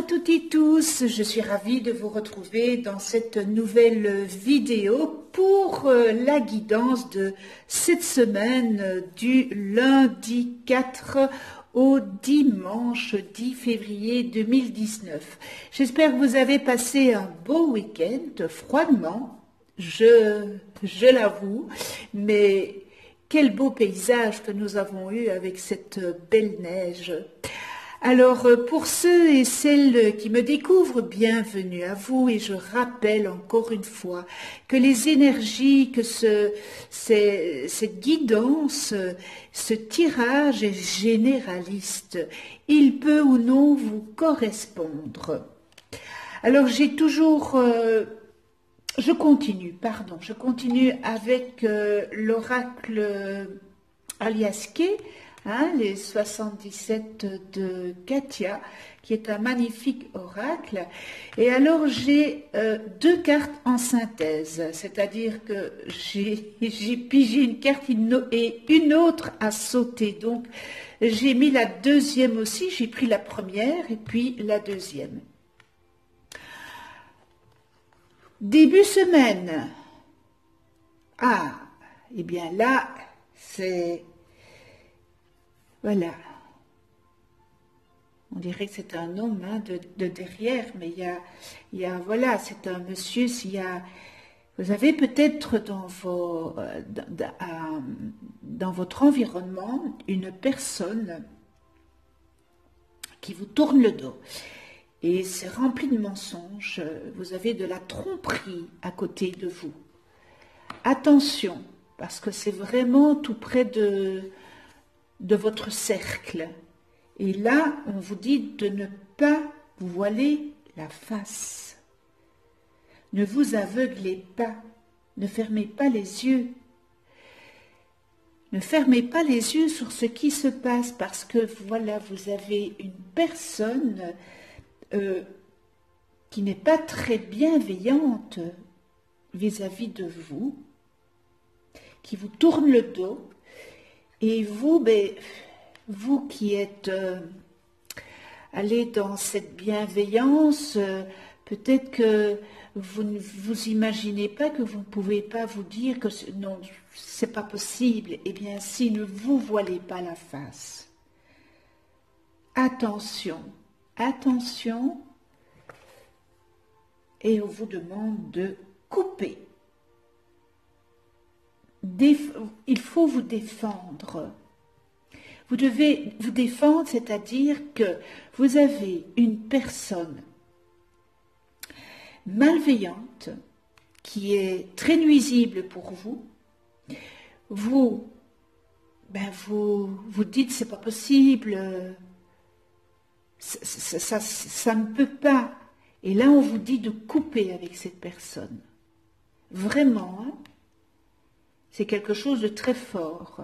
à toutes et tous, je suis ravie de vous retrouver dans cette nouvelle vidéo pour la guidance de cette semaine du lundi 4 au dimanche 10 février 2019. J'espère que vous avez passé un beau week-end, froidement, je l'avoue, mais quel beau paysage que nous avons eu avec cette belle neige. Alors, pour ceux et celles qui me découvrent, bienvenue à vous et je rappelle encore une fois que les énergies, que cette guidance, ce tirage est généraliste. Il peut ou non vous correspondre. Alors, je continue avec l'oracle Aliasqué, les 77 de Katia, qui est un magnifique oracle. Et alors j'ai deux cartes en synthèse, c'est-à-dire que j'ai pigé une carte et une autre à sauter. Donc j'ai mis la deuxième aussi, j'ai pris la première et puis la deuxième. Début semaine. Ah, eh bien là, c'est... Voilà. On dirait que c'est un homme de derrière, mais voilà, c'est un monsieur. Vous avez peut-être dans votre environnement une personne qui vous tourne le dos. Et c'est rempli de mensonges. Vous avez de la tromperie à côté de vous. Attention, parce que c'est vraiment tout près de votre cercle. Et là, on vous dit de ne pas vous voiler la face. Ne vous aveuglez pas. Ne fermez pas les yeux. Ne fermez pas les yeux sur ce qui se passe parce que voilà, vous avez une personne qui n'est pas très bienveillante vis-à-vis de vous, qui vous tourne le dos. Et vous, vous qui êtes allé dans cette bienveillance, peut-être que vous ne vous imaginez pas que vous ne pouvez pas vous dire que non, c'est pas possible. Eh bien, si, ne vous voilez pas la face. Attention, attention, et on vous demande de couper. Il faut vous défendre. Vous devez vous défendre, c'est-à-dire que vous avez une personne malveillante qui est très nuisible pour vous. Vous dites c'est pas possible, ça ne peut pas. Et là on vous dit de couper avec cette personne. Vraiment, hein? C'est quelque chose de très fort.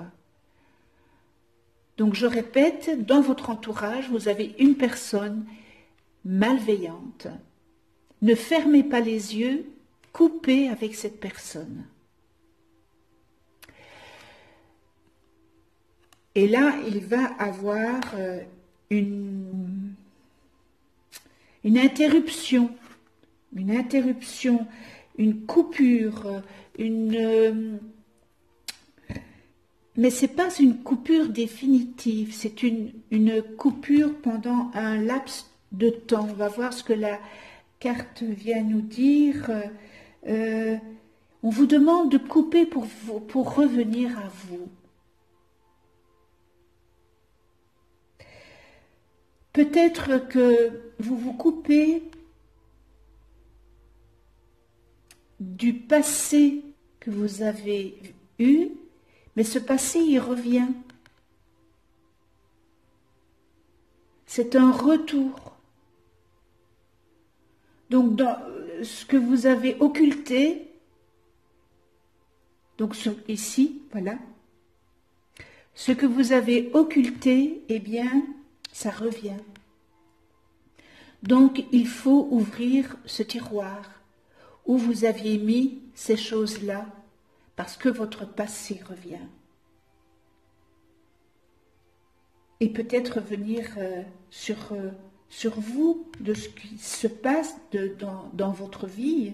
Donc je répète, dans votre entourage, vous avez une personne malveillante. Ne fermez pas les yeux, coupez avec cette personne. Et là, il va avoir une interruption, une coupure, mais ce n'est pas une coupure définitive, c'est une coupure pendant un laps de temps. On va voir ce que la carte vient nous dire. On vous demande de couper pour revenir à vous. Peut-être que vous vous coupez du passé que vous avez eu, mais ce passé, il revient. C'est un retour. Donc, dans ce que vous avez occulté, donc ici, voilà, ce que vous avez occulté, eh bien, ça revient. Donc, il faut ouvrir ce tiroir où vous aviez mis ces choses-là, parce que votre passé revient. Et peut-être venir sur sur vous, de ce qui se passe dans votre vie.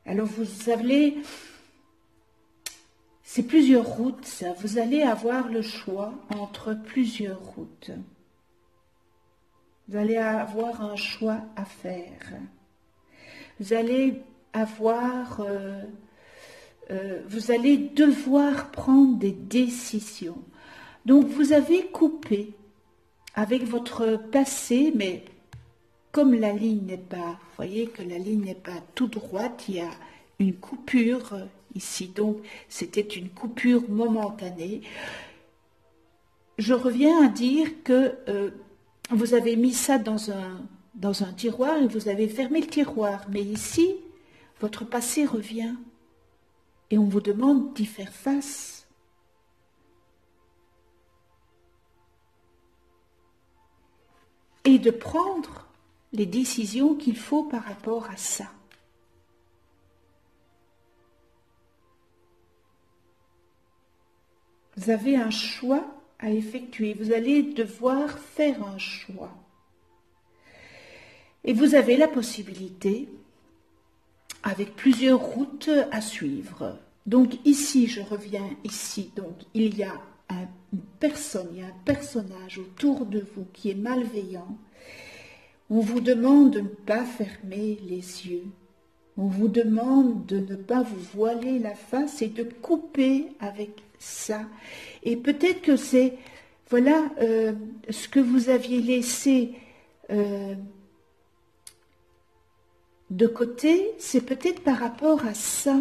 Alors vous allez, c'est plusieurs routes, ça. Vous allez avoir le choix entre plusieurs routes. Vous allez avoir un choix à faire. Vous allez avoir, vous allez devoir prendre des décisions. Donc vous avez coupé avec votre passé, mais comme la ligne n'est pas, vous voyez que la ligne n'est pas tout droite, il y a une coupure ici, donc c'était une coupure momentanée. Je reviens à dire que vous avez mis ça dans un tiroir et vous avez fermé le tiroir, mais ici, votre passé revient et on vous demande d'y faire face. Et de prendre les décisions qu'il faut par rapport à ça. Vous avez un choix à effectuer. Vous allez devoir faire un choix. Et vous avez la possibilité, avec plusieurs routes à suivre. Donc ici, je reviens ici. Donc il y a une personne, il y a un personnage autour de vous qui est malveillant. On vous demande de ne pas fermer les yeux. On vous demande de ne pas vous voiler la face et de couper avec ça. Et peut-être que c'est, voilà, ce que vous aviez laissé de côté, c'est peut-être par rapport à ça,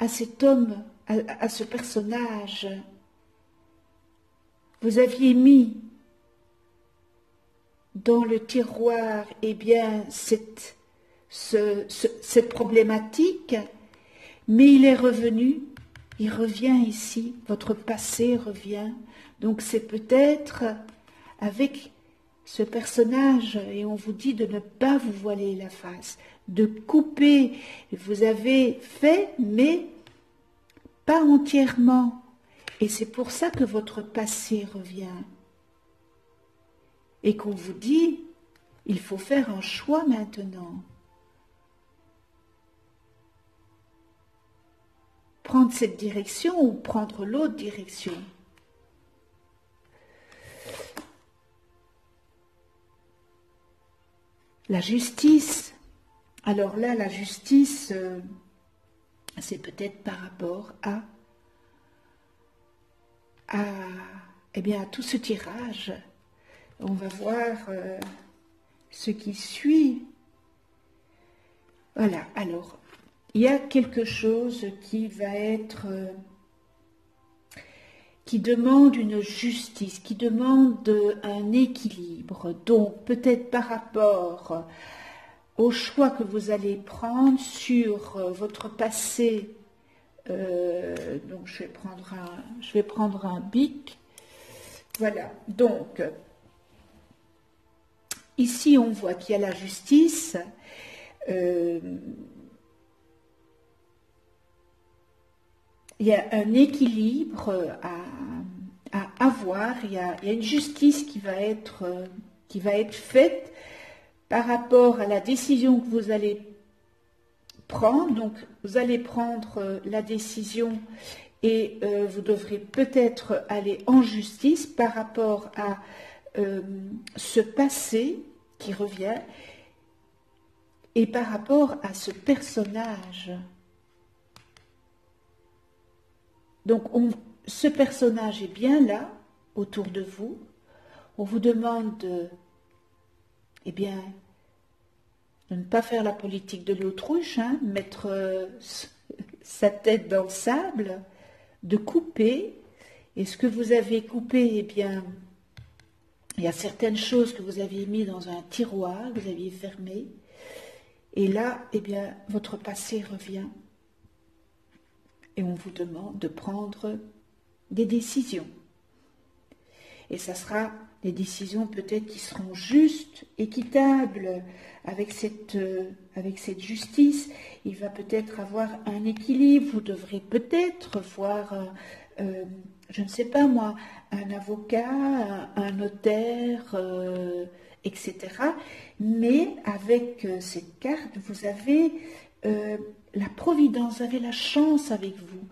à cet homme, à ce personnage. Vous aviez mis dans le tiroir, eh bien, cette problématique, mais il est revenu, il revient ici, votre passé revient, donc c'est peut-être avec ce personnage, et on vous dit de ne pas vous voiler la face, de couper, vous avez fait, mais pas entièrement, et c'est pour ça que votre passé revient. Et qu'on vous dit, il faut faire un choix maintenant. Prendre cette direction ou prendre l'autre direction. La justice. Alors là, la justice, c'est peut-être par rapport eh bien, à tout ce tirage. On va voir ce qui suit. Voilà, alors, il y a quelque chose qui va être, qui demande une justice, qui demande un équilibre. Donc, peut-être par rapport au choix que vous allez prendre sur votre passé. Donc, je vais prendre un bic. Voilà, donc... Ici, on voit qu'il y a la justice. Il y a un équilibre à avoir. Il y a une justice qui va être faite par rapport à la décision que vous allez prendre. Donc, vous allez prendre la décision et vous devrez peut-être aller en justice par rapport à ce passé qui revient et par rapport à ce personnage. Donc ce personnage est bien là, autour de vous. On vous demande de, eh bien, de ne pas faire la politique de l'autruche, hein, mettre sa tête dans le sable, de couper. Et ce que vous avez coupé, eh bien, il y a certaines choses que vous aviez mis dans un tiroir, vous aviez fermé, et là, eh bien, votre passé revient. Et on vous demande de prendre des décisions. Et ça sera des décisions peut-être qui seront justes, équitables, avec cette justice. Il va peut-être avoir un équilibre, vous devrez peut-être voir... je ne sais pas moi, un avocat, un notaire, etc. Mais avec cette carte, vous avez la providence, vous avez la chance avec vous.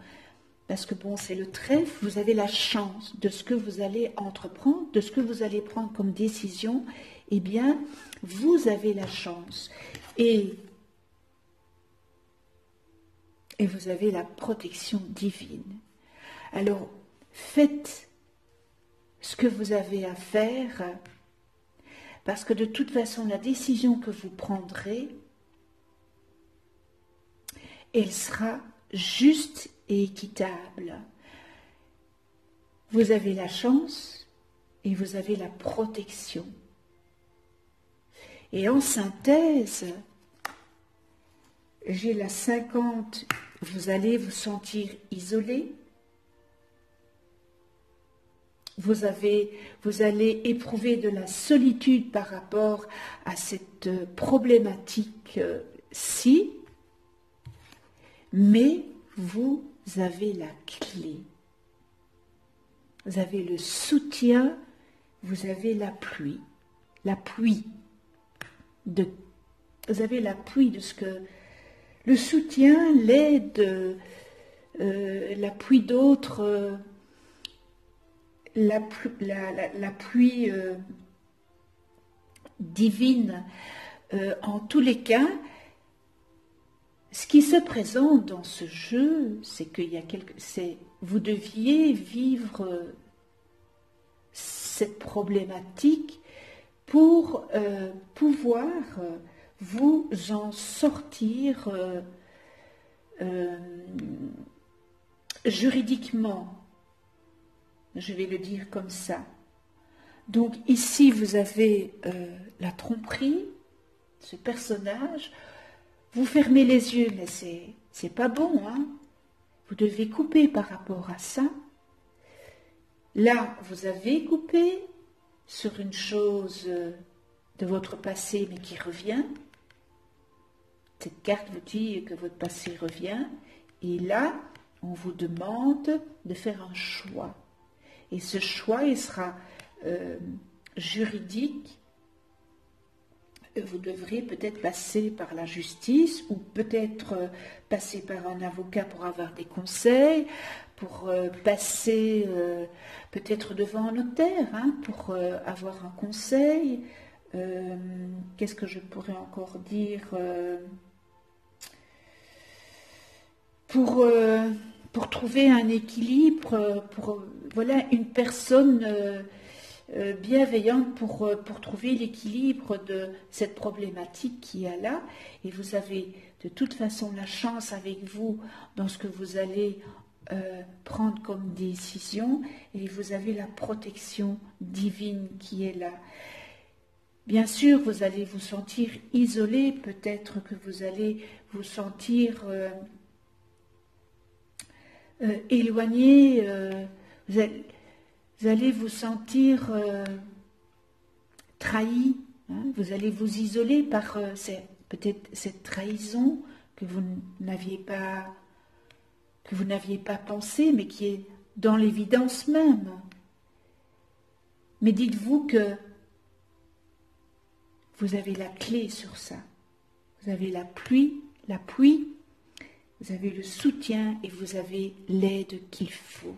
Parce que bon, c'est le trèfle, vous avez la chance de ce que vous allez entreprendre, de ce que vous allez prendre comme décision. Eh bien, vous avez la chance. Et vous avez la protection divine. Alors, faites ce que vous avez à faire, parce que de toute façon, la décision que vous prendrez, elle sera juste et équitable. Vous avez la chance et vous avez la protection. Et en synthèse, j'ai la 50, vous allez vous sentir isolé. Vous allez éprouver de la solitude par rapport à cette problématique-ci, mais vous avez la clé. Vous avez le soutien, vous avez l'appui. Vous avez l'appui de ce que... Le soutien, l'aide, l'appui d'autres... l'appui divine en tous les cas. Ce qui se présente dans ce jeu, c'est vous deviez vivre cette problématique pour pouvoir vous en sortir juridiquement. Je vais le dire comme ça. Donc ici, vous avez la tromperie, ce personnage. Vous fermez les yeux, mais c'est pas bon, hein. Vous devez couper par rapport à ça. Là, vous avez coupé sur une chose de votre passé, mais qui revient. Cette carte vous dit que votre passé revient. Et là, on vous demande de faire un choix. Et ce choix, il sera juridique. Vous devrez peut-être passer par la justice ou peut-être passer par un avocat pour avoir des conseils, pour passer peut-être devant un notaire, hein, pour avoir un conseil. Qu'est-ce que je pourrais encore dire pour trouver un équilibre, pour voilà, une personne bienveillante pour trouver l'équilibre de cette problématique qui est là. Et vous avez de toute façon la chance avec vous dans ce que vous allez prendre comme décision, et vous avez la protection divine qui est là. Bien sûr, vous allez vous sentir isolé, peut-être que vous allez vous sentir éloigné, vous allez vous sentir trahi, hein, vous allez vous isoler par peut-être cette trahison que vous n'aviez pas pensé, mais qui est dans l'évidence même. Mais dites-vous que vous avez la clé sur ça. Vous avez l'appui, vous avez le soutien et vous avez l'aide qu'il faut.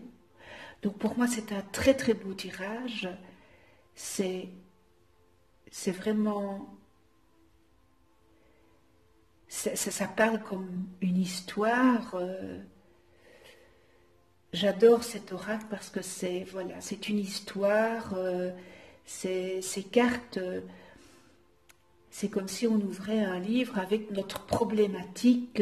Donc pour moi, c'est un très très beau tirage. C'est vraiment... Ça parle comme une histoire. J'adore cet oracle parce que c'est une histoire. Ces cartes, c'est comme si on ouvrait un livre avec notre problématique.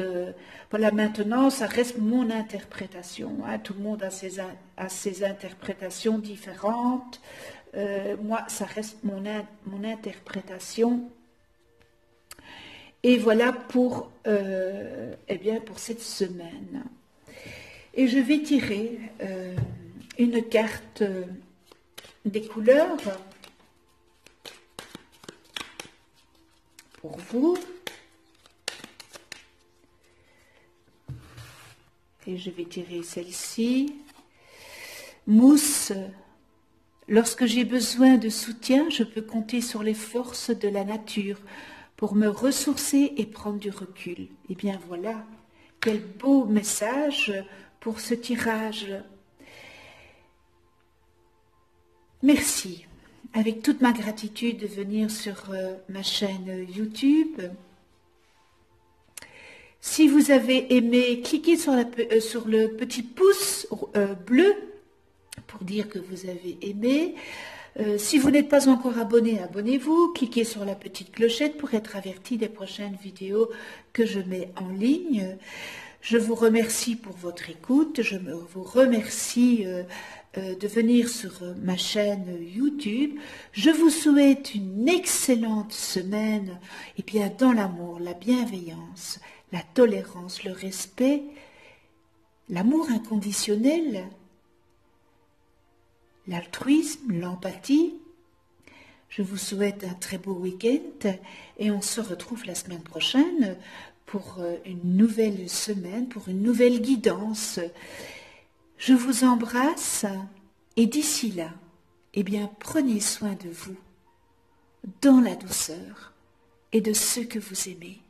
Voilà, maintenant, ça reste mon interprétation. Hein. Tout le monde a ses interprétations différentes. Moi, ça reste mon interprétation. Et voilà pour cette semaine. Et je vais tirer une carte des couleurs pour vous. Et je vais tirer celle-ci. Mousse, lorsque j'ai besoin de soutien, je peux compter sur les forces de la nature pour me ressourcer et prendre du recul. Eh bien voilà, quel beau message pour ce tirage. Merci, avec toute ma gratitude de venir sur ma chaîne YouTube. Si vous avez aimé, cliquez sur le petit pouce bleu pour dire que vous avez aimé. Si vous n'êtes pas encore abonné, abonnez-vous. Cliquez sur la petite clochette pour être averti des prochaines vidéos que je mets en ligne. Je vous remercie pour votre écoute. Je vous remercie de venir sur ma chaîne YouTube. Je vous souhaite une excellente semaine et bien dans l'amour, la bienveillance, la tolérance, le respect, l'amour inconditionnel, l'altruisme, l'empathie. Je vous souhaite un très beau week-end et on se retrouve la semaine prochaine pour une nouvelle semaine, pour une nouvelle guidance. Je vous embrasse et d'ici là, eh bien, prenez soin de vous dans la douceur et de ceux que vous aimez.